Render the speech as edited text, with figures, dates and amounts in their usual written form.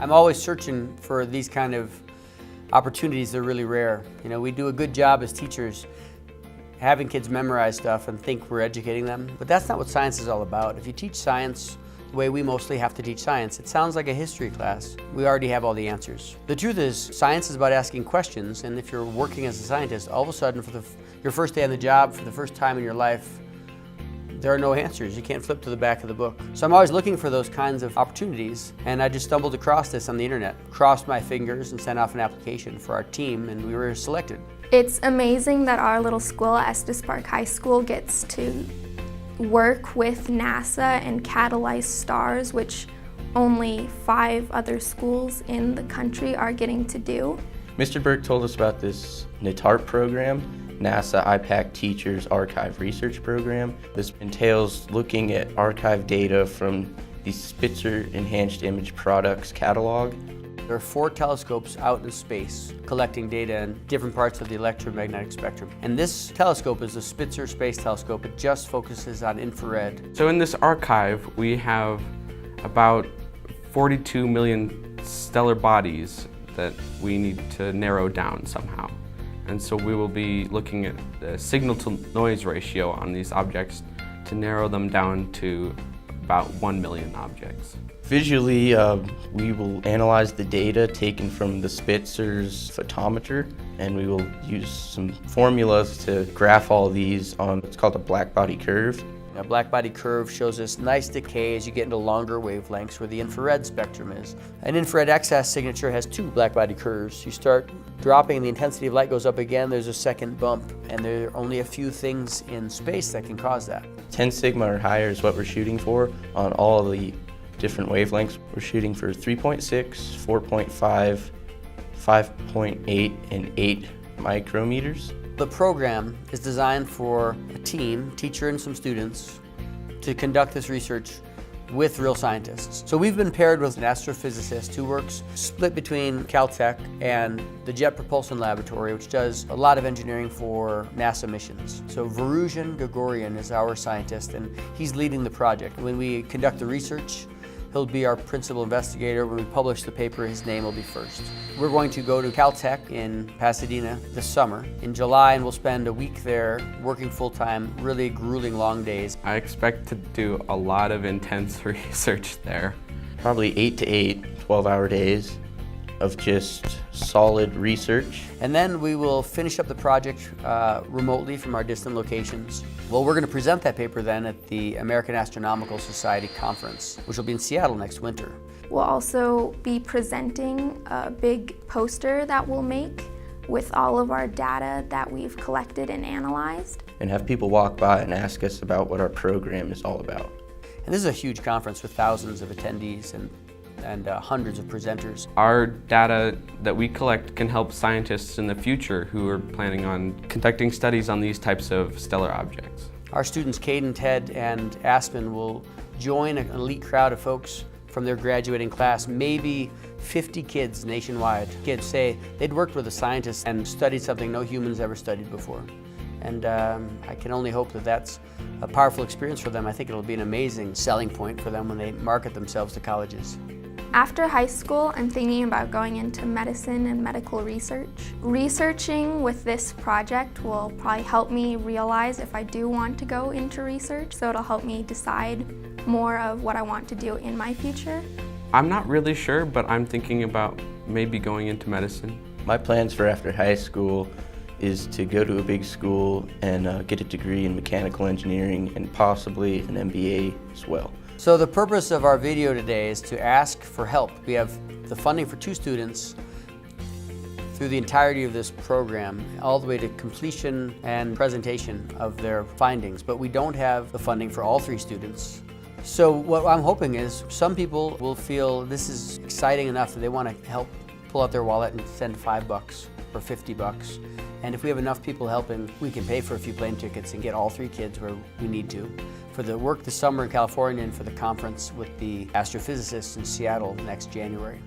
I'm always searching for these kind of opportunities. They're really rare. You know, we do a good job as teachers having kids memorize stuff and think we're educating them, but that's not what science is all about. If you teach science the way we mostly have to teach science, it sounds like a history class. We already have all the answers. The truth is, science is about asking questions, and if you're working as a scientist, all of a sudden for your first day on the job, for the first time in your life, there are no answers. You can't flip to the back of the book. So I'm always looking for those kinds of opportunities, and I just stumbled across this on the internet, crossed my fingers and sent off an application for our team, and we were selected. It's amazing that our little school, Estes Park High School, gets to work with NASA and catalyze stars, which only 5 other schools in the country are getting to do. Mr. Burke told us about this NITARP program, NASA IPAC Teachers Archive Research Program. This entails looking at archive data from the Spitzer Enhanced Image Products catalog. There are 4 telescopes out in space collecting data in different parts of the electromagnetic spectrum. And this telescope is the Spitzer Space Telescope. It just focuses on infrared. So in this archive, we have about 42 million stellar bodies that we need to narrow down somehow. And so we will be looking at the signal-to-noise ratio on these objects to narrow them down to about 1 million objects. Visually, we will analyze the data taken from the Spitzer's photometer, and we will use some formulas to graph all these on what's called a black-body curve. A black-body curve shows this nice decay as you get into longer wavelengths where the infrared spectrum is. An infrared excess signature has 2 black-body curves. You start dropping and the intensity of light goes up again, there's a second bump, and there are only a few things in space that can cause that. 10 sigma or higher is what we're shooting for on all of the different wavelengths. We're shooting for 3.6, 4.5, 5.8, and 8 micrometers. The program is designed for a team, teacher and some students, to conduct this research with real scientists. So we've been paired with an astrophysicist who works split between Caltech and the Jet Propulsion Laboratory, which does a lot of engineering for NASA missions. So Varuzhan Gregorian is our scientist, and he's leading the project. When we conduct the research, he'll be our principal investigator. When we publish the paper, his name will be first. We're going to go to Caltech in Pasadena this summer in July, and we'll spend a week there working full-time, really grueling long days. I expect to do a lot of intense research there. Probably 8 to 8, 12-hour days of just solid research. And then we will finish up the project remotely from our distant locations. Well, we're going to present that paper then at the American Astronomical Society Conference, which will be in Seattle next winter. We'll also be presenting a big poster that we'll make with all of our data that we've collected and analyzed. And have people walk by and ask us about what our program is all about. And this is a huge conference with thousands of attendees and hundreds of presenters. Our data that we collect can help scientists in the future who are planning on conducting studies on these types of stellar objects. Our students, Caden, Ted, and Aspen, will join an elite crowd of folks from their graduating class, maybe 50 kids nationwide. Kids say they'd worked with a scientist and studied something no humans ever studied before. And I can only hope that that's a powerful experience for them. I think it'll be an amazing selling point for them when they market themselves to colleges. After high school, I'm thinking about going into medicine and medical research. Researching with this project will probably help me realize if I do want to go into research, so it'll help me decide more of what I want to do in my future. I'm not really sure, but I'm thinking about maybe going into medicine. My plans for after high school is to go to a big school and get a degree in mechanical engineering and possibly an MBA as well. So the purpose of our video today is to ask for help. We have the funding for 2 students through the entirety of this program, all the way to completion and presentation of their findings, but we don't have the funding for all 3 students. So what I'm hoping is some people will feel this is exciting enough that they want to help pull out their wallet and send $5 or $50. And if we have enough people helping, we can pay for a few plane tickets and get all 3 kids where we need to. For the work this summer in California and for the conference with the astrophysicists in Seattle next January.